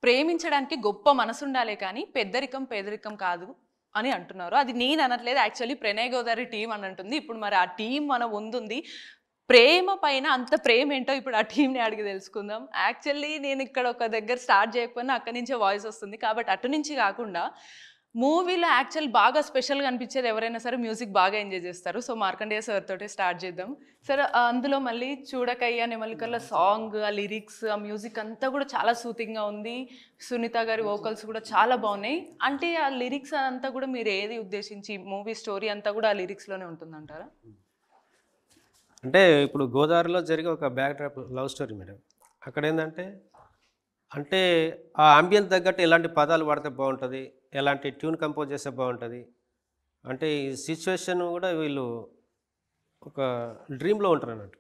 ప్రేమించడానికి గొప్ప మనసుండాలే కానీ పెద్దరికం పేదరికం కాదు అని అంటున్నారు. అది నేను అనట్లేదు. యాక్చువల్లీ ప్రణయ్ గోదావరి టీమ్ అని అంటుంది. ఇప్పుడు మరి ఆ టీమ్ మన ముందుంది. ప్రేమ పైన అంత ప్రేమ ఏంటో ఇప్పుడు ఆ టీమ్‌ని అడిగి తెలుసుకుందాం. యాక్చువల్లీ నేను ఇక్కడ ఒక దగ్గర స్టార్ట్ చేయకపోయినా అక్కడి నుంచే వాయిస్ వస్తుంది. కాబట్టి అటు నుంచి కాకుండా మూవీలో యాక్చువల్ బాగా స్పెషల్‌గా అనిపించేది ఎవరైనా సరే మ్యూజిక్ బాగా ఎంజాయ్ చేస్తారు. సో, మార్కండేయ సార్ తోటే స్టార్ట్ చేద్దాం. సార్ అందులో మళ్ళీ 'చూడకయ్య నెమలికల' సాంగ్, ఆ లిరిక్స్, ఆ మ్యూజిక్ అంతా కూడా చాలా సూతింగ్‌గా ఉంది. సునీత గారి వోకల్స్ కూడా చాలా బాగున్నాయి. అంటే ఆ లిరిక్స్ అంతా కూడా మీరు ఏది ఉద్దేశించి మూవీ స్టోరీ అంతా కూడా ఆ లిరిక్స్‌లోనే ఉంటుందంటారా? అంటే ఇప్పుడు గోదావరిలో జరిగే ఒక backdrop love story madam. అక్కడేందంటే అంటే ఆ అంబియన్స్ తగ్గట్టు ఎలాంటి పదాలు వాడితే బాగుంటుంది, ఎలాంటి ట్యూన్ కంపోజ్ చేస్తే బాగుంటుంది. అంటే ఈ సిచ్యువేషన్ కూడా వీళ్ళు ఒక డ్రీమ్‌లో ఉంటారన్నట్టు.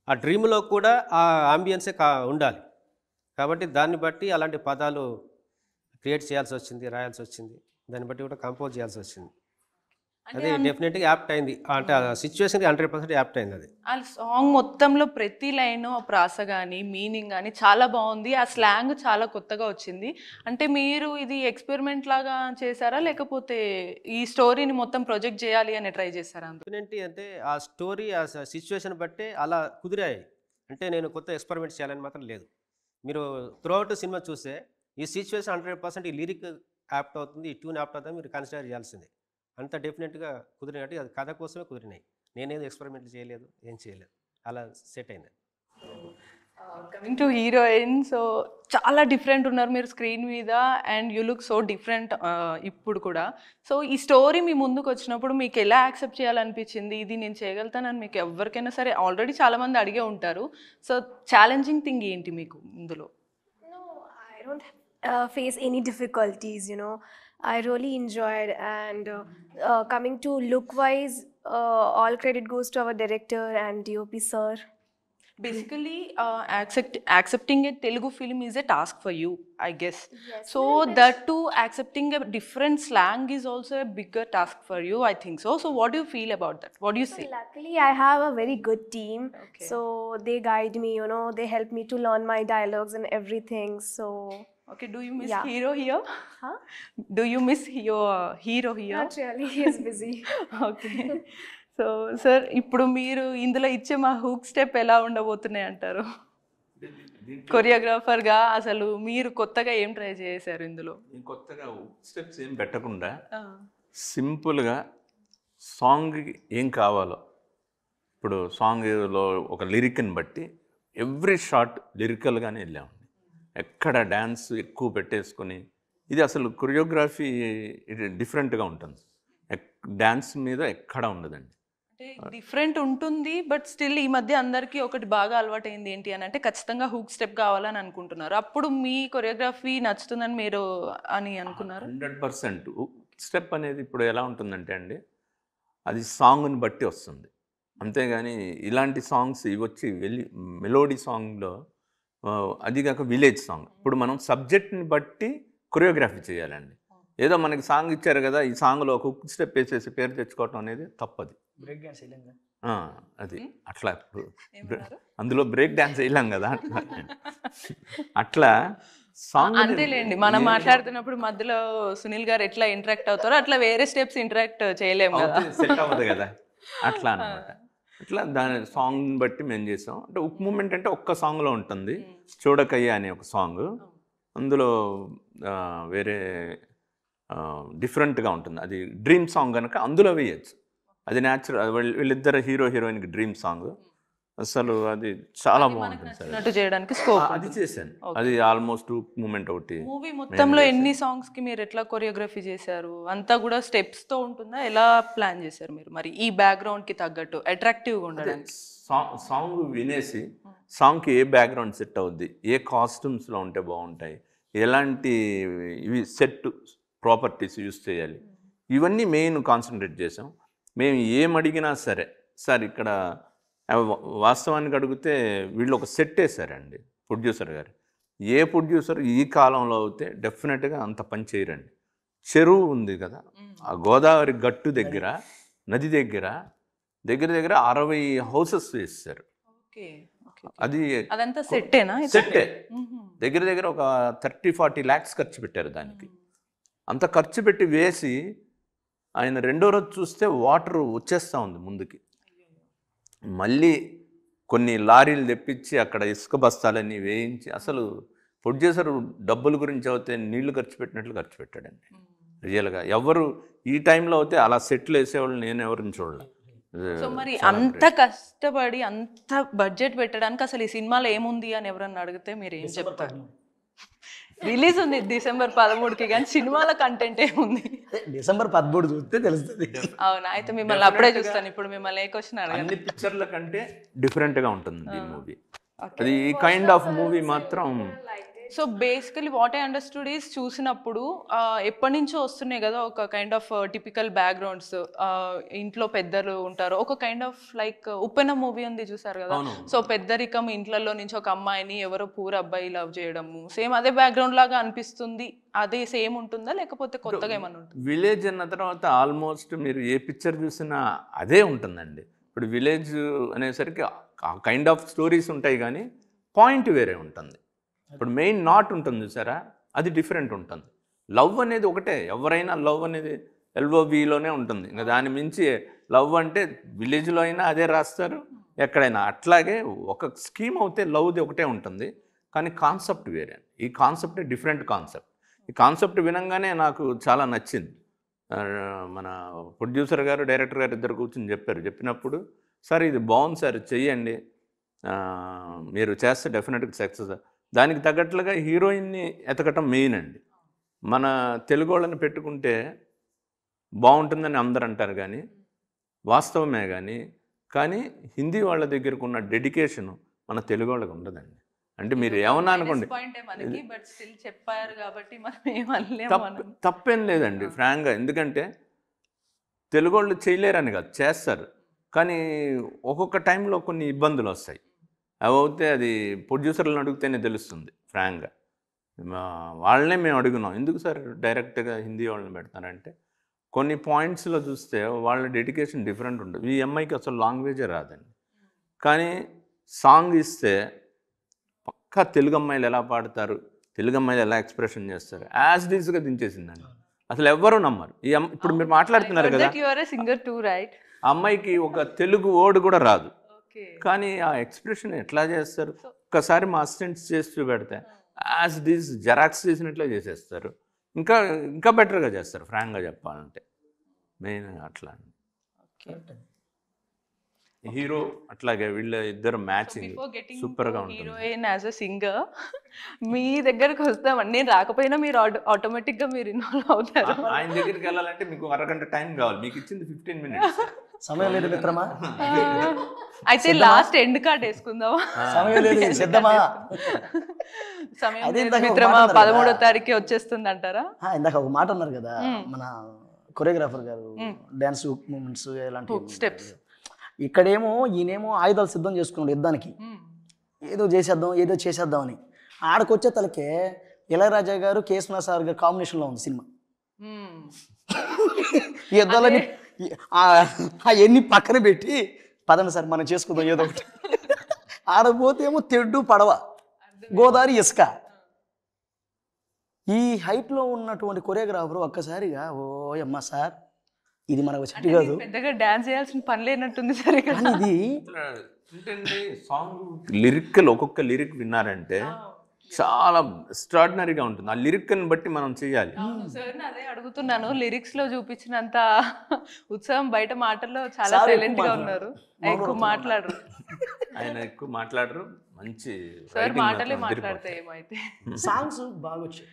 ఆ డ్రీమ్‌లో కూడా ఆ అంబియన్సే ఉండాలి. కాబట్టి దాన్ని బట్టి అలాంటి పదాలు క్రియేట్ చేయాల్సొచ్చింది, రాయాల్సొచ్చింది. దాన్ని బట్టి కూడా కంపోజ్ చేయాల్సొచ్చింది. అంటే అది డెఫినెట్‌గా యాప్ట్ అయింది. అంటే ఆ సిచ్యువేషన్‌కి 100% యాప్ట్ అయింది అది. ఆ సాంగ్ మొత్తంలో ప్రతి లైను ఆ ప్రాస గాని, మీనింగ్ గాని చాలా బావుంది. ఆ స్లాంగ్ చాలా కొత్తగా వచ్చింది. అంటే మీరు ఇది ఎక్స్‌పెరిమెంట్ లాగా చేసారా? లేకపోతే ఈ స్టోరీని మొత్తం ప్రొజెక్ట్ చేయాలి అని ట్రై చేసారా అందులో? ఏంటి అంటే ఆ స్టోరీ ఆ సిచ్యువేషన్ బట్టే అలా కుదిరాయి. అంటే నేను కొత్త ఎక్స్‌పెరిమెంట్స్ చేయాలని మాత్రం లేదు. మీరు త్రూఅవుట్ సినిమా చూస్తే ఈ సిచ్యువేషన్ 100% ఈ లిరిక్ యాప్ట్ అవుతుంది, ఈ ట్యూన్ యాప్ట్ అవుతుందని మీరు కన్సిడర్ చేయాల్సిందే. అంత డెఫినెట్‌గా కుదిరినట్టు అది కథ కోసమే కుదిరినాయి. నేనేదో ఎక్స్‌పెరిమెంట్లు చేయలేదు, ఏం చేయలేదు. అలా సెట్ అయింది. కమింగ్ టు హీరోయిన్ సో చాలా డిఫరెంట్ ఉన్నారు మీరు స్క్రీన్ మీద and you look so different ఇప్పుడు కూడా. సో ఈ స్టోరీ మీ ముందుకు వచ్చినప్పుడు మీకు ఎలా యాక్సెప్ట్ చేయాలనిపించింది? ఇది నేను చేయగలుగుతానని మీకు ఎవరికైనా సరే ఆల్రెడీ చాలామంది అడిగే ఉంటారు. సో ఛాలెంజింగ్ థింగ్ ఏంటి మీకు ఇందులో? No, I don't face any difficulties, you know. I really enjoyed, and coming to look wise, all credit goes to our director and DOP sir. Basically, accepting a Telugu film is a task for you, I guess. Yes, So little bit. that too, accepting a different slang is also a bigger task for you, I think so. So what do you feel about that? What do you So say? luckily, I have a very good team. Okay. So they guide me, you know, they help me to learn my dialogues and everything. So, Okay, do you miss Yeah. hero here? huh? Do you miss your hero here? Not really, he is busy. Okay. So sir ఇప్పుడు మీరు ఇందులో ఇచ్చే మా hook step ఎలా ఉండబోతున్నాయి అంటారు? కొరియోగ్రాఫర్గా అసలు మీరు కొత్తగా ఏం ట్రై చేశారు ఇందులో? కొత్తగా స్టెప్స్ ఏం పెట్టకుండా సింపుల్గా సాంగ్కి ఏం కావాలో ఇప్పుడు సాంగ్లో ఒక లిరిక్ని బట్టి ఎవ్రీ షాట్ లిరికల్గానే వెళ్ళామండి. ఎక్కడ డ్యాన్స్ ఎక్కువ పెట్టేసుకొని ఇది అసలు కొరియోగ్రఫీ ఇది డిఫరెంట్గా ఉంటుంది. డ్యాన్స్ మీద ఎక్కడ ఉండదండి. అంటే డిఫరెంట్ ఉంటుంది బట్ స్టిల్ ఈ మధ్య అందరికీ ఒకటి బాగా అలవాటైంది ఏంటి అని అంటే ఖచ్చితంగా హుక్ స్టెప్ కావాలని అనుకుంటున్నారు. అప్పుడు మీ కొరియోగ్రఫీ నచ్చుతుందని మీరు అని అనుకున్నారు? 100% స్టెప్ అనేది ఇప్పుడు ఎలా ఉంటుందంటే అండి అది సాంగ్ని బట్టి వస్తుంది. అంతేగాని ఇలాంటి సాంగ్స్ ఇవి వచ్చి మెలోడీ సాంగ్లో అది కాక విలేజ్ సాంగ్ ఇప్పుడు మనం సబ్జెక్ట్ని బట్టి కొరియోగ్రఫీ చేయాలండి. ఏదో మనకి సాంగ్ ఇచ్చారు కదా ఈ సాంగ్లో ఒక హుక్ స్టెప్ వేసేసి పేరు తెచ్చుకోవటం అనేది తప్పది. బ్రేక్ డాన్స్ వేయలేంగా అది అట్లా ఇప్పుడు అందులో బ్రేక్ డాన్స్ వేయలేం కదా అట్లా సాంగ్ అంతేలేండి. మనం మాట్లాడుతున్నప్పుడు మధ్యలో సునీల్ గారు ఎట్లా ఇంటరాక్ట్ అవుతారో అట్లా వేరే స్టెప్స్ ఇంటరాక్ట్ చేయలేము కదా, సెట్ అవ్వదు కదా అట్లా అనమాట. ఇట్లా దాని సాంగ్ బట్టి మేము చేసాం. అంటే ఉక్ మూమెంట్ అంటే ఒక్క సాంగ్లో ఉంటుంది. చూడకయ్య అనే ఒక సాంగ్ అందులో వేరే డిఫరెంట్గా ఉంటుంది. అది డ్రీమ్ సాంగ్ కనుక అందులో వేయచ్చు. అది న్యాచురల్ వీళ్ళిద్దరు హీరో హీరోయిన్కి డ్రీమ్ సాంగ్. అసలు అది చాలా బాగుంటుంది సార్. చేయడానికి స్కోప్ అది చేశాను. అది ఆల్మోస్ట్ మూమెంట్ ఒకటి. మూవీ మొత్తంలో ఎన్ని సాంగ్స్ కి మీరు ఎట్లా కొరియోగ్రఫీ చేశారు? అంతా కూడా స్టెప్స్ తో ఉంటుందా? ఎలా ప్లాన్ చేశారు మీరు మరి ఈ బ్యాక్గ్రౌండ్ కి తగ్గట్టు అట్రాక్టివ్ గా ఉండడానికి? సాంగ్ వినేసి సాంగ్కి ఏ బ్యాక్గ్రౌండ్ సెట్ అవుద్ది, ఏ కాస్ట్యూమ్స్లో ఉంటే బాగుంటాయి, ఎలాంటి ఇవి సెట్ ప్రాపర్టీస్ యూస్ చేయాలి, ఇవన్నీ మెయిన్ కాన్సన్ట్రేట్ చేసాం. మేము ఏం అడిగినా సరే సార్ ఇక్కడ వాస్తవానికి అడిగితే వీళ్ళు ఒక సెట్ వేసారండి ప్రొడ్యూసర్ గారు. ఏ ప్రొడ్యూసర్ ఈ కాలంలో అయితే డెఫినెట్గా అంత పని చేయరండి. చెరువు ఉంది కదా ఆ గోదావరి గట్టు దగ్గర నది దగ్గర దగ్గర 60 హౌసెస్ వేస్తారు. అది అదంతా సెట్టేనా? సెట్టే. దగ్గర దగ్గర ఒక 30-40 lakhs ఖర్చు పెట్టారు దానికి. అంత ఖర్చు పెట్టి వేసి ఆయన రెండో రోజు చూస్తే వాటర్ వచ్చేస్తూ ఉంది ముందుకి. మళ్ళీ కొన్ని లారీలు తెప్పించి అక్కడ ఇసుక బస్తాలన్నీ వేయించి, అసలు ప్రొడ్యూసర్ డబ్బుల గురించి అయితే నీళ్లు ఖర్చు పెట్టినట్లు ఖర్చు పెట్టాడండి రియల్గా. ఎవరు ఈ టైంలో అయితే అలా సెట్లు వేసేవాళ్ళు నేను ఎవరిని చూడలే. సో మరి అంత కష్టపడి అంత బడ్జెట్ పెట్టడానికి అసలు ఈ సినిమాలో ఏముంది అని ఎవరన్నా అడిగితే మీరు ఏం చెప్తారు? రిలీజ్ ఉంది December 13కి, కానీ సినిమాల కంటెంట్ ఏముంది? December 13 చూస్తే తెలుస్తుంది. అవునా? అయితే మిమ్మల్ని అప్పుడే చూస్తాను. ఇప్పుడు మిమ్మల్ని ఏ క్వశ్చన్ అడగండి. అన్ని పిక్చర్ల కంటే డిఫరెంట్గా ఉంటుంది ఈ మూవీ. అది ఈ కైండ్ ఆఫ్ మూవీ మాత్రం. So basically what I understood is, చూసినప్పుడు ఎప్పటి నుంచో వస్తున్నాయి కదా ఒక కైండ్ ఆఫ్ టిపికల్ బ్యాక్గ్రౌండ్స్. ఇంట్లో పెద్దలు ఉంటారు, ఒక kind of like Uppena movie ఉంది చూసారు కదా. సో పెద్దరికం, ఇంట్లలో నుంచి ఒక అమ్మాయిని ఎవరో పూర అబ్బాయి లవ్ చేయడము, సేమ్ అదే బ్యాక్గ్రౌండ్ లాగా అనిపిస్తుంది. అదే సేమ్ ఉంటుందా లేకపోతే కొత్తగా ఏమన్నా ఉంటుంది? విలేజ్ అన్న తర్వాత ఆల్మోస్ట్ మీరు ఏ పిక్చర్ చూసినా అదే ఉంటుందండి. ఇప్పుడు విలేజ్ అనేసరికి ఆ కైండ్ ఆఫ్ స్టోరీస్ ఉంటాయి కానీ పాయింట్ వేరే ఉంటుంది. ఇప్పుడు మెయిన్ నాట్ ఉంటుంది చూసారా, అది డిఫరెంట్ ఉంటుంది. లవ్ అనేది ఒకటే, ఎవరైనా లవ్ అనేది LOVలోనే ఉంటుంది. ఇంకా దాని మించి లవ్ అంటే విలేజ్లో అయినా అదే రాస్తారు, ఎక్కడైనా అట్లాగే. ఒక స్కీమ్ అయితే లవ్ది ఒకటే ఉంటుంది కానీ కాన్సెప్ట్ వేరే. ఈ కాన్సెప్ట్ డిఫరెంట్ కాన్సెప్ట్. ఈ కాన్సెప్ట్ వినంగానే నాకు చాలా నచ్చింది. మన ప్రొడ్యూసర్ గారు, డైరెక్టర్ గారు ఇద్దరు కూర్చొని చెప్పినప్పుడు, సార్ ఇది బాగుంది సార్, చెయ్యండి, మీరు చేస్తే డెఫినెట్గా సక్సెస్. దానికి తగ్గట్లుగా హీరోయిన్ని ఎతకటం మెయిన్ అండి. మన తెలుగు వాళ్ళని పెట్టుకుంటే బాగుంటుందని అందరు అంటారు కానీ వాస్తవమే కానీ హిందీ వాళ్ళ దగ్గరకు ఉన్న డెడికేషన్ మన తెలుగు వాళ్ళకి ఉండదండి. అంటే మీరు ఏమన్నా అనుకోండి, తప్పేం లేదండి ఫ్రాంక్గా. ఎందుకంటే తెలుగు వాళ్ళు చేయలేరని కాదు, చేస్తారు. కానీ ఒక్కొక్క టైంలో కొన్ని ఇబ్బందులు వస్తాయి. అవి అవుతే అది ప్రొడ్యూసర్లను అడిగితేనే తెలుస్తుంది ఫ్రాంక్గా. వాళ్ళనే మేము అడుగున్నాం, ఎందుకు సార్ డైరెక్ట్గా హిందీ వాళ్ళని పెడతారంటే కొన్ని పాయింట్స్లో చూస్తే వాళ్ళ డెడికేషన్ డిఫరెంట్ ఉంటుంది. ఈ అమ్మాయికి అసలు లాంగ్వేజే రాదండి, కానీ సాంగ్ ఇస్తే పక్కా తెలుగు అమ్మాయిలు ఎలా పాడతారు, తెలుగు అమ్మాయిలు ఎలా ఎక్స్ప్రెషన్ చేస్తారు, యాజ్ డీస్గా దించేసిందండి. అసలు ఎవ్వరూ నమ్మరు. ఇప్పుడు మీరు మాట్లాడుతున్నారు కదా, ఆ అమ్మాయికి ఒక తెలుగు వర్డ్ కూడా రాదు, కానీ ఆ ఎక్స్ప్రెషన్ ఎట్లా చేస్తారు. ఒక్కసారి మా అసిస్టెంట్స్ చేసి చూపెడితే యాజ్ డీస్ జెరాక్స్ చేసినట్లే చేసేస్తారు. ఇంకా బెటర్గా చేస్తారు ఫ్రాంక్గా చెప్పాలంటే. మెయిన్ అట్లా అండి. హీరో అట్లాగే వీళ్ళ ఇద్దరు మ్యాచింగ్ సూపర్గా ఉంటుంది. హీరోయిన్ యాజ్ అ సింగర్ మీ దగ్గరకు వస్తామండి, నేను రాకపోయినా మీరు ఆటోమేటిక్గా మీరు ఇన్వాల్వ్ అవుతారు. ఆయన దగ్గరికి వెళ్ళాలంటే మీకు అరగంట టైం కావాలి, మీకు ఇచ్చింది 15 minutes. సమయం లేదు మిత్రమా. అయితే లాస్ట్ ఎండ్ కార్డ్ వేసుకుందామా? సమయం లేదు, సిద్ధమా? సమయం లేదు మిత్రమా, 13వ తారీఖు వచ్చేస్తుంది అంటారా? ఇందాక ఒక మాట అన్నారు కదా మన కొరియోగ్రాఫర్ గారు, డాన్స్ మూమెంట్స్ ఎలాంటి స్టెప్స్. ఇక్కడేమో ఈయనేమో ఆయుధాలు సిద్ధం చేసుకున్నాడు యుద్ధానికి, ఏదో చేసేద్దాం అని. ఆడకొచ్చే తలకే ఇళయరాజా గారు, కేఎస్ సార్ గారు కాంబినేషన్లో ఉంది సినిమా. యుద్ధాలని అవన్నీ పక్కన పెట్టి పదండి సార్ మనం చేసుకుందాం ఏదో ఒకటి. ఆడపోతేమో తెడ్డు పడవ, గోదావరి ఇసుక. ఈ హైట్లో ఉన్నటువంటి కొరియోగ్రాఫర్ ఒక్కసారిగా ఓ అమ్మా సార్ ఇది మనకు చెట్టు కాదు, పెద్దగా డాన్స్ చేయాల్సిన పని లేనట్టుంది సార్ ఇక్కడ. ఇది ఏంటంటే సాంగ్ లిరికల్, ఒక్కొక్క లిరిక్ విన్నారంటే చాలా ఎక్స్ట్రాడినరీగా ఉంటుంది. ఆ లిరిక్ని బట్టి మనం చేయాలి. సార్ అదే అడుగుతున్నాను, లిరిక్స్ లో చూపించినంత ఉత్సాహం బయట మాటల్లో చాలా సైలెంట్ గా ఉన్నారు, ఎక్కువ మాట్లాడరు. ఆయన ఎక్కువ మాట్లాడరు, మంచి సార్ మాటలే మాట్లాడితే ఏమైతే. సాంగ్స్ బాగా వచ్చాయి.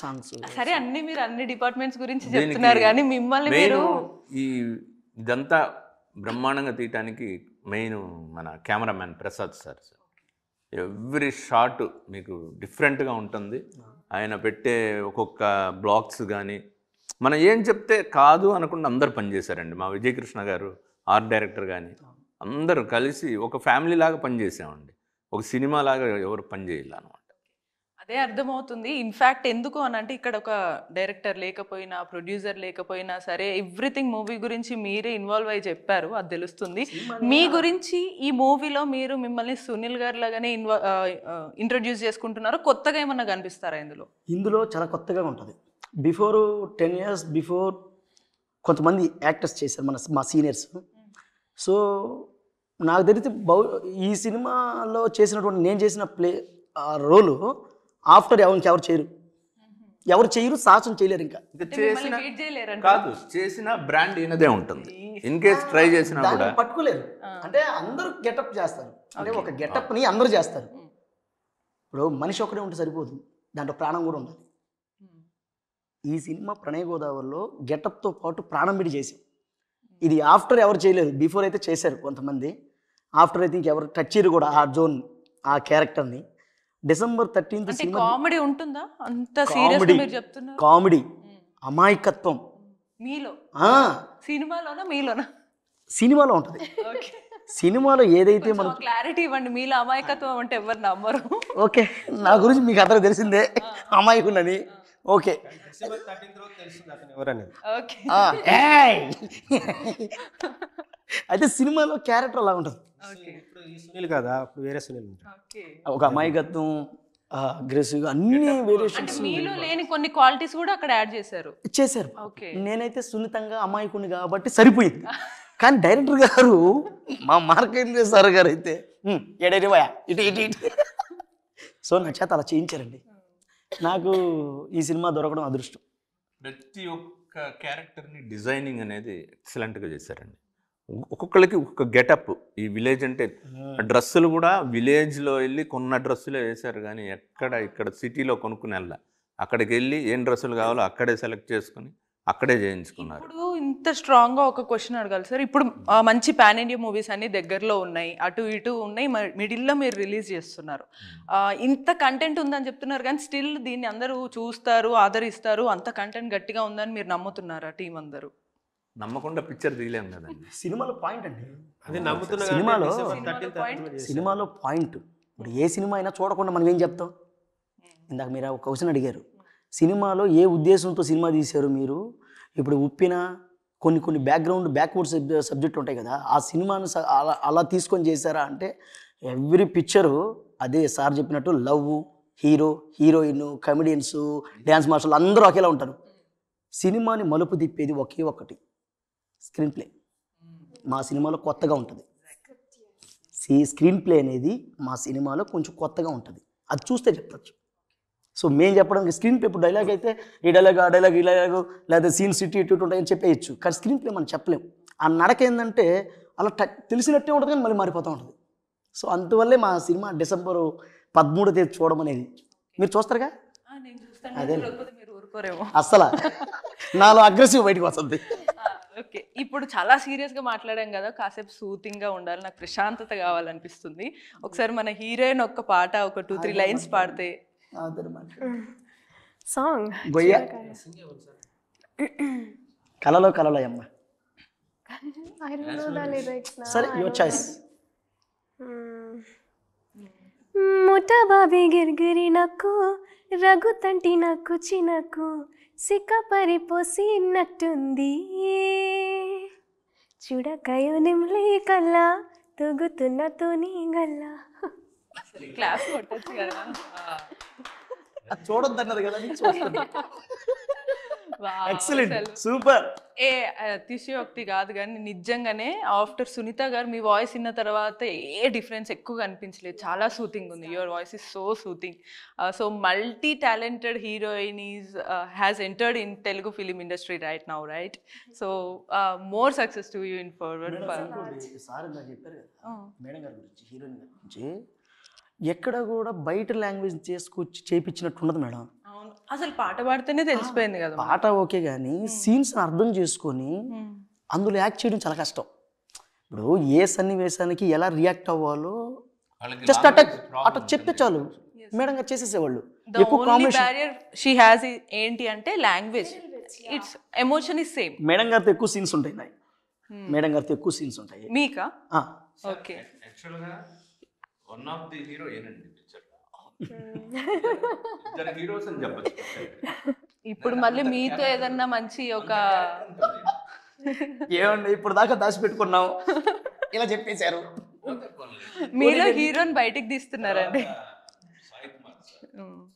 సాంగ్స్ సరే, మీరు అన్ని డిపార్ట్మెంట్స్ గురించి చెప్తున్నారు కానీ మిమ్మల్ని మీరు ఇదంతా బ్రహ్మాండంగా తీయటానికి మెయిన్ మన cameraman Prasad sir. Every shot మీకు డిఫరెంట్గా ఉంటుంది. ఆయన పెట్టే ఒక్కొక్క బ్లాక్స్ కానీ మనం ఏం చెప్తే కాదు అనకుండా అందరు పనిచేశారండి. మా విజయకృష్ణ గారు ఆర్ట్ డైరెక్టర్ కానీ అందరూ కలిసి ఒక ఫ్యామిలీ లాగా పనిచేసామండి. ఒక సినిమా లాగా ఎవరు పనిచేయాలి అనమాట. అదే అర్థమవుతుంది. ఇన్ఫ్యాక్ట్ ఎందుకు అని అంటే ఇక్కడ ఒక డైరెక్టర్ లేకపోయినా, ప్రొడ్యూసర్ లేకపోయినా సరే ఎవ్రీథింగ్ మూవీ గురించి మీరే ఇన్వాల్వ్ అయ్యి చెప్పారు, అది తెలుస్తుంది. మీ గురించి ఈ మూవీలో మీరు మిమ్మల్ని సునీల్ గారి లాగానే ఇంట్రడ్యూస్ చేసుకుంటున్నారు, కొత్తగా ఏమన్నా కనిపిస్తారా ఇందులో? ఇందులో చాలా కొత్తగా ఉంటుంది. బిఫోర్ 10 years బిఫోర్ కొంతమంది యాక్టర్స్ చేశారు మా సీనియర్స్. సో నాకు తెలిసి ఈ సినిమాలో చేసినటువంటి నేను చేసిన రోలు ఆఫ్టర్ ఎవరు చేయరు, సాహసం చేయలేరు. ఇంకా చేసిన వెయిట్ చేయలేరంట. కాదు, చేసిన బ్రాండ్ ఈయనదే ఉంటుంది. ఇన్ కేస్ ట్రై చేసినా కూడా దాన్ని పట్టుకోలేరు. అంటే అందరూ గెటప్ చేస్తారు, అంటే ఒక గెటప్ని అందరూ చేస్తారు. ఇప్పుడు మనిషి ఒకడే ఉంటే సరిపోదు, దాంట్లో ప్రాణం కూడా ఉండాలి. ఈ సినిమా ప్రణయ గోదావరిలో గెటప్తో పాటు ప్రాణం పెట్టి చేసాం. ఇది ఆఫ్టర్ ఎవరు చేయలేదు, బిఫోర్ అయితే చేశారు కొంతమంది, ఆఫ్టర్ అయితే ఇంకెవరు టచ్ చేయరు కూడా ఆ జోన్, ఆ క్యారెక్టర్ని. December 13th సినిమా కామెడీ ఉంటుందా? అంత సీరియస్ మీరు చెప్తున్నారు. కామెడీ, అమాయకత్వం మీలో ఆ, సినిమాలోనా మీలోనా? సినిమాలో ఉంటుంది. ఓకే, సినిమాలో ఏదైతే మనం క్లారిటీ ఇవ్వండి. మీలో అమాయకత్వం అంటే ఎవరు నమ్మరు. ఓకే, నా గురించి మీకు అందరూ తెలిసిందే అమాయకున్నది. ఓకే, December 13th రోజు తెలిసింది అతను ఎవరనేది. ఓకే, అయితే సినిమాలో క్యారెక్టర్ అలా ఉంటుంది. ఇప్పుడు ఈ సునీల్ కాదా, అప్పుడు వేరే సునీల్ ఉంటాడు. ఓకే. ఒక అమాయకత్వం, అగ్రెసివ్, అన్ని వేరియేషన్స్ మీలో లేని కొన్ని క్వాలిటీస్ కూడా అక్కడ యాడ్ చేశారు. చేశారు. ఓకే. నేనైతే సున్నితంగా అమాయకుని కాబట్టి సరిపోయింది. కానీ డైరెక్టర్ గారు, మా మార్కెంద్ర సార్ గారు అయితే ఏడైతే పోయా ఇటు ఇటు ఇటు. సో నా చేత అలా చేయించారండి. నాకు ఈ సినిమా దొరకడం అదృష్టం. ప్రతి ఒక్క క్యారెక్టర్ని డిజైనింగ్ అనేది ఎక్సలెంట్గా చేశారండి. ఒక్కొక్కరికి ఒక్కొక్క గెటప్. ఈ విలేజ్ అంటే డ్రెస్సులు కూడా విలేజ్లో వెళ్ళి కొన్న డ్రెస్సులే వేశారు, కానీ ఇక్కడ సిటీలో కొనుక్కుని వెళ్ళా. అక్కడికి వెళ్ళి ఏం డ్రెస్సులు కావాలో అక్కడే సెలెక్ట్ చేసుకుని అక్కడే చేయించుకున్నారు. ఇప్పుడు ఇంత స్ట్రాంగ్ గా ఒక క్వశ్చన్ అడగాలి సార్. ఇప్పుడు మంచి పాన్ ఇండియా మూవీస్ అన్ని దగ్గరలో ఉన్నాయి, అటు ఇటు ఉన్నాయి, మిడిల్లో మీరు రిలీజ్ చేస్తున్నారు. ఇంత కంటెంట్ ఉందని చెప్తున్నారు, కానీ స్టిల్ దీన్ని అందరూ చూస్తారు, ఆదరిస్తారు, అంత కంటెంట్ గట్టిగా ఉందని మీరు నమ్ముతున్నారా టీం అందరూ? నమ్మకుండా పిక్చర్ తీయలేము కదండి. సినిమాలో పాయింట్ అండి, అది నమ్ముతున్నా. సినిమాలో సినిమాలో సినిమాలో పాయింట్. ఇప్పుడు ఏ సినిమా అయినా చూడకుండా మనం ఏం చెప్తాం? ఇందాక మీరు ఒక క్వశ్చన్ అడిగారు, సినిమాలో ఏ ఉద్దేశంతో సినిమా తీశారు మీరు? ఇప్పుడు ఉప్పిన కొన్ని బ్యాక్వర్డ్ సబ్జెక్ట్ ఉంటాయి కదా, ఆ సినిమాను అలా తీసుకొని చేశారా అంటే ఎవ్రీ పిక్చరు అదే సార్ చెప్పినట్టు love, hero, heroine, comedians, dance మాస్టర్లు అందరూ ఒకేలా ఉంటారు. సినిమాని మలుపు తిప్పేది ఒకే ఒక్కటి, స్క్రీన్ ప్లే. మా సినిమాలో కొత్తగా ఉంటుంది. స్క్రీన్ ప్లే అనేది మా సినిమాలో కొంచెం కొత్తగా ఉంటుంది, అది చూస్తే చెప్పచ్చు. సో మేము చెప్పడానికి స్క్రీన్ ప్లే, ఇప్పుడు డైలాగ్ అయితే ఈ డైలాగ్, ఆ డైలాగ్, ఈ డైలాగు, లేదా సీన్స్ ఇటు ఉంటాయని చెప్పేయచ్చు, కానీ స్క్రీన్ ప్లే మనం చెప్పలేము. ఆ నడక ఏంటంటే అలా తెలిసినట్టే ఉంటుంది, కానీ మళ్ళీ మారిపోతూ ఉంటుంది. సో అందువల్లే మా సినిమా December 13th చూడడం అనేది. మీరు చూస్తారుగా? అదే అస్సలు నాలో అగ్రెసివ్ బయటకు వస్తుంది. ఓకే, ఇప్పుడు చాలా సీరియస్ గా మాట్లాడాం కదా, కాసేపు సూతింగ్ గా ఉండాలి, నాకు ప్రశాంతత కావాలనిపిస్తుంది. ఒకసారి మన హీరోయిన్ ఒక్క పాట, ఒక 2-3 లైన్స్ పాడితే. Song. గొయ్య కలలో అమ్మ. I don't know the lyrics now. సరే, యువర్ చాయిస్. ముఠాబాబి గిర్గిరి నాకు రఘుతంటి నాకు చినకు సిక్క పరిపోసినట్టుంది చూడకయో నిమ్లీ కల్లా తొగుతున్న తోని గల్లా. క్లాస్ కొట్టచ్చు కదా. చూడొద్దన్నది కదా, ఎక్సలెంట్, సూపర్. అతిశయోక్తి కాదు, కానీ నిజంగానే ఆఫ్టర్ సునీత గారు మీ వాయిస్ విన్న తర్వాత ఏ డిఫరెన్స్ ఎక్కువగా అనిపించలేదు, చాలా సూతింగ్ ఉంది. Your voice is so soothing. So multi talented heroine has entered in Telugu film industry right now, right? So more success to you in forward. Sir ఇలా చెప్పారు కదా మేడం గారి గురించి, హీరోయిన్ గురించి, ఎక్కడ కూడా బయట లాంగ్వేజ్ చేసుకొచ్చి చేయించినట్టు ఉండదు మేడం. అసలు పాట పాడితేనే తెలిసిపోయింది కదా. పాట ఓకే, కానీ సీన్స్ అర్థం చేసుకొని అందులో యాక్ట్ చేయడం చాలా కష్టం. ఇప్పుడు ఏ సన్నివేశానికి ఎలా రియాక్ట్ అవ్వాలో జస్ట్ అట్లా చెప్తే చాలు, మేడం గారు చేసేసేవాళ్ళు. ఎక్కువ బ్యారియర్ షీ హ్యాస్ ఏంటి అంటే language, it's emotion is same. Madam గారితో ఎక్కువ సీన్స్ ఉంటాయి, మేడం గారితో ఎక్కువ సీన్స్ ఉంటాయి. మీకా? ఓకే. యాక్చువల్గా వన్ ఆఫ్ ది హీరో ఏనండి పిక్చర్. ఇద్దరు హీరోస్ అని చెప్పచ్చు. ఇప్పుడు మళ్ళీ మీతో ఏదన్నా మంచి ఒక ఏమండి ఇప్పుడు దాకా దాచిపెట్టుకున్నాం ఇలా చెప్పేశారు. మీలో హీరోని బయటికి తీస్తున్నారండి.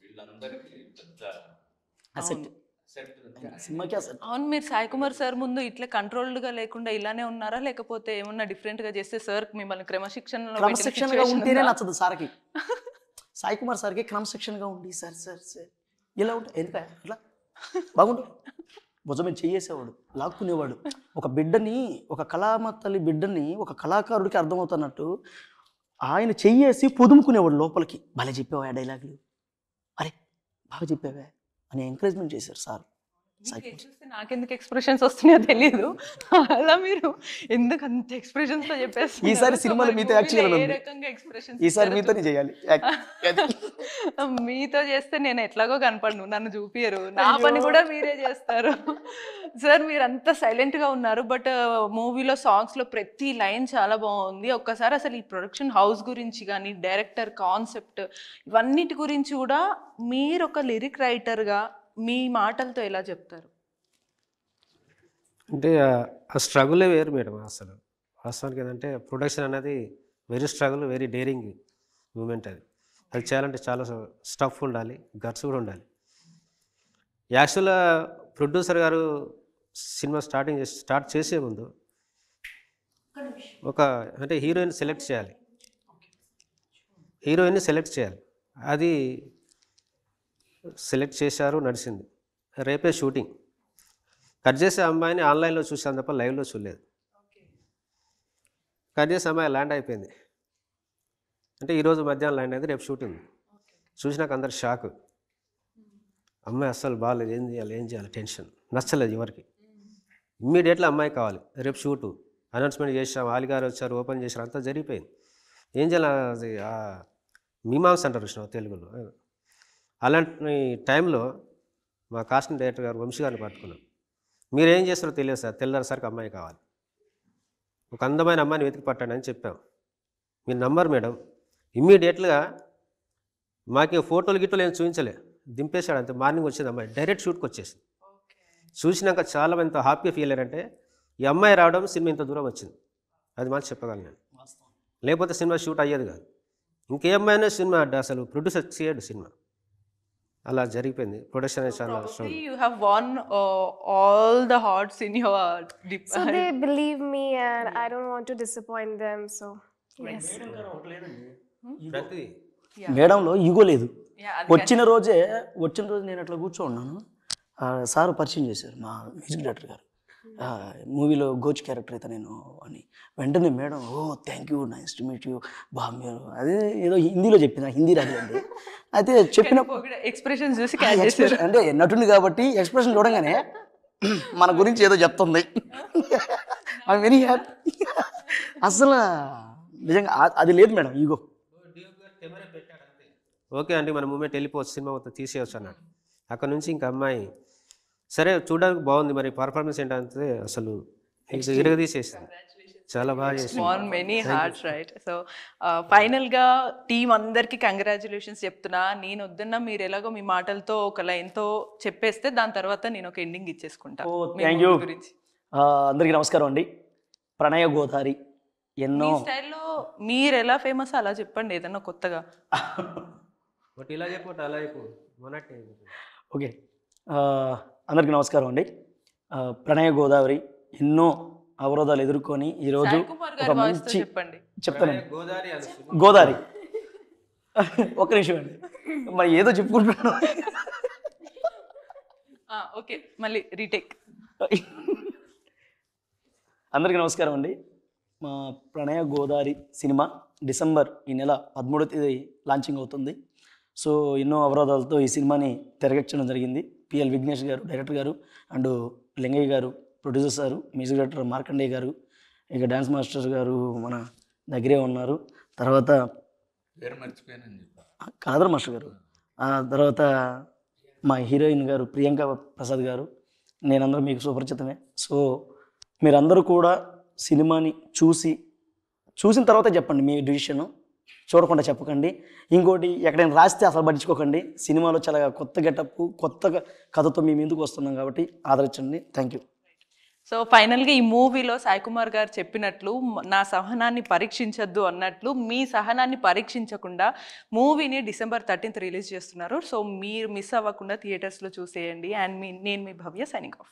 వీళ్ళందరికీ పెద్ద అసెట్ సినిమాకి అసెట్. అవును, మీరు సాయి కుమార్ సార్ ముందు ఇట్లా కంట్రోల్డ్ గా లేకుండా ఇలానే ఉన్నారా, లేకపోతే ఏమన్నా డిఫరెంట్ గా చేస్తే సార్ మిమ్మల్ని క్రమశిక్షణగా ఉంటేనే నచ్చదు సార్కి. సాయి కుమార్ సార్కి క్రమశిక్షణగా ఉండి సార్ సార్ సార్ ఇలా ఉంటాయి ఎందుక అట్లా బాగుంటుంది. భుజం మీద చెయ్యేసేవాడు, లాక్కునేవాడు. ఒక బిడ్డని, ఒక కళామ తల్లి బిడ్డని ఒక కళాకారుడికి అర్థమవుతున్నట్టు ఆయన చెయ్యేసి పొదుముకునేవాడు లోపలికి. భలే చెప్పావా డైలాగులు, అరే బాగా చెప్పావే అని ఎంకరేజ్మెంట్ చేశారు సార్. చూస్తే నాకెందుకు ఎక్స్ప్రెషన్స్ వస్తున్నాయో తెలియదు, అలా మీరు ఎందుకు అంత ఎక్స్ప్రెషన్స్ తో చెప్పేసి ఈసారి సినిమాలో మీతో యాక్ట్ చేయాలి. ఏ రకంగా ఎక్స్ప్రెషన్స్ ఈసారి మీతోనే చేయాలి. మీతో చేస్తే నేను ఎట్లాగో కనపడను, నన్ను చూపియరు, నా పని కూడా మీరే చేస్తారు. సార్ మీరు అంత సైలెంట్ గా ఉన్నారు, బట్ మూవీలో సాంగ్స్ లో ప్రతి లైన్ చాలా బాగుంది. ఒక్కసారి అసలు ఈ ప్రొడక్షన్ హౌస్ గురించి కానీ, డైరెక్టర్ కాన్సెప్ట్, ఇవన్నిటి గురించి కూడా మీరు ఒక లిరిక్ రైటర్గా మీ మాటలతో ఎలా చెప్తారు? అంటే ఆ స్ట్రగులే వేరు మేడం. అసలు వాస్తవానికి ఏంటంటే ప్రొడక్షన్ అనేది very struggle, very daring moment. అది చేయాలంటే చాలా స్టఫ్ ఉండాలి, గట్స్ కూడా ఉండాలి. యాక్చువల్గా ప్రొడ్యూసర్ గారు సినిమా స్టార్ట్ చేసే ముందు ఒక అంటే హీరోయిన్ సెలెక్ట్ చేయాలి, హీరోయిన్ని సెలెక్ట్ చేయాలి. అది సెలెక్ట్ చేశారు, నడిచింది. రేపే షూటింగ్. కట్ చేసే అమ్మాయిని ఆన్లైన్లో చూసాను తప్ప లైవ్లో చూడలేదు. కట్ చేసే అమ్మాయి ల్యాండ్ అయిపోయింది. అంటే ఈరోజు మధ్యాహ్నం ల్యాండ్ అయింది, రేపు షూటింగ్. చూసినాక అందరు షాక్. అమ్మాయి అస్సలు బాగాలేదు, ఏం చేయాలి టెన్షన్, నచ్చలేదు ఎవరికి. ఇమ్మీడియట్లీ అమ్మాయి కావాలి, రేపు షూటు అనౌన్స్మెంట్ చేసాం, ఆలిగారు వచ్చారు, ఓపెన్ చేశారు, అంతా జరిగిపోయింది. ఏం చేయాలి, అది మీమాంస అంటారు విష్ణు తెలుగులో. అలాంటి టైంలో మా కాస్టింగ్ డైరెక్టర్ గారు వంశీ గారిని పట్టుకున్నాం. మీరేం చేస్తారో తెలియదు సార్, తెల్లారిసరికి అమ్మాయి కావాలి, ఒక అందమైన అమ్మాయిని వెతికి పట్టండి అని చెప్పాం. మీరు నంబర్ మేడం, ఇమ్మీడియట్గా మాకు ఫోటోలు గిట్టోలు ఏం చూపించలే, దింపేశాడు అంతే. మార్నింగ్ వచ్చింది అమ్మాయి, డైరెక్ట్ షూట్కి వచ్చేసింది. చూసినాక చాలా మంది హ్యాపీగా ఫీల్ అయ్యారంటే ఈ అమ్మాయి రావడం సినిమా ఇంత దూరం వచ్చింది, అది మాకు చెప్పగలను నేను. లేకపోతే సినిమా షూట్ అయ్యేది కాదు. ఇంకే అమ్మాయినా సినిమా అసలు ప్రొడ్యూసర్ చేయడు సినిమా. అలా జరిగిపోయింది. ప్రొడక్షన్ అనేది చాలా You have won all the hearts in your So they believe me and I don't want to disappoint them. So yes. ప్రతి మేడంలో ఈగో లేదు. Yeah, వచ్చిన రోజు నేను అట్లా కూర్చోన్నాను. సార్ పరిచయం చేశారు మా మ్యూజిక్ డైరెక్టర్ గారు. మూవీలో గోచ్ క్యారెక్టర్ అయితే నేను అని. వెంటనే madam oh thank you, nice to meet you, మీరు అదే ఏదో హిందీలో చెప్పిన, హిందీ రాదండి. అయితే చెప్పిన ఎక్స్ప్రెషన్స్ చూసి ఎక్స్ప్రెషన్ అంటే నటుని కాబట్టి ఎక్స్ప్రెషన్ చూడగానే మన గురించి ఏదో చెప్తుంది. I very happy. అసలు నిజంగా అది లేదు మేడం ఈగో. ఓకే అండి మన మూమెంట్ వెళ్ళిపోవచ్చు, సినిమా మొత్తం తీసేయచ్చు అన్నాడు. అక్కడ నుంచి ఇంకా అమ్మాయి సరే చూడడానికి బాగుంది, మరి పర్ఫార్మెన్స్ ఏంటంటే అసలు ఇరగదీసేసింది, చాలా బాగా చేసింది. On many hearts right. So ఫైనల్గా టీం అందరికీ కంగ్రాచులేషన్స్ చెప్తున్నా. నేను వద్దన్నా మీరు ఎలాగో మీ మాటలతో ఒక లైన్తో చెప్పేస్తే దాని తర్వాత నేను ఒక ఎండింగ్ ఇచ్చేసుకుంటా. Thank you. అందరికీ నమస్కారం అండి. ప్రణయ గోదారి ఎన్నో స్టైల్లో మీరు ఎలా ఫేమస్ అలా చెప్పండి ఏదన్నా కొత్తగా. బట్ ఇలా చెప్పు అలా చెప్పు మొన్నట్టే. ఓకే, అందరికీ నమస్కారం అండి. ప్రణయ గోదావరి ఎన్నో అవరోధాలు ఎదుర్కొని ఈరోజు ఒక మంచి చెప్పండి. చెప్తానండి. గోదావరి ఒక్క నిమిషం అండి, మరి ఏదో చెప్పుకుంటున్నాను. ఓకే మళ్ళీ రీటేక్. అందరికీ నమస్కారం అండి. మా ప్రణయ గోదావరి సినిమా డిసెంబర్ ఈ నెల 13వ తేదీ లాంచింగ్ అవుతుంది. సో ఎన్నో అవరోధాలతో ఈ సినిమాని తెరకెక్కడం జరిగింది. పిఎల్ విఘ్నేష్ గారు డైరెక్టర్ గారు, అండ్ లింగయ్య గారు ప్రొడ్యూసర్ గారు, మ్యూజిక్ డైరెక్టర్ మార్కండేయ గారు, ఇక డ్యాన్స్ మాస్టర్ గారు మన దగ్గరే ఉన్నారు. తర్వాత కాదర్ మాస్టర్ గారు, తర్వాత మా హీరోయిన్ గారు ప్రియాంక ప్రసాద్ గారు, నేనందరూ మీకు సుపరిచితమే. సో మీరందరూ కూడా సినిమాని చూసిన తర్వాత చెప్పండి మీ డిసిషన్. చూడకుండా చెప్పకండి. ఇంకోటి ఎక్కడైనా రాస్తే అసలు పట్టించుకోకండి. సినిమాలో చాలా కొత్త గెటప్, కొత్త కథతో మేము ఎందుకు వస్తున్నాం కాబట్టి ఆదరించండి. Thank you. సో ఫైనల్గా ఈ మూవీలో సాయి కుమార్ గారు చెప్పినట్లు నా సహనాన్ని పరీక్షించొద్దు అన్నట్లు మీ సహనాన్ని పరీక్షించకుండా మూవీని December 13th రిలీజ్ చేస్తున్నారు. సో మీరు మిస్ అవ్వకుండా థియేటర్స్లో చూసేయండి. అండ్ నేను మీ భవ్య సైనింగ్ ఆఫ్.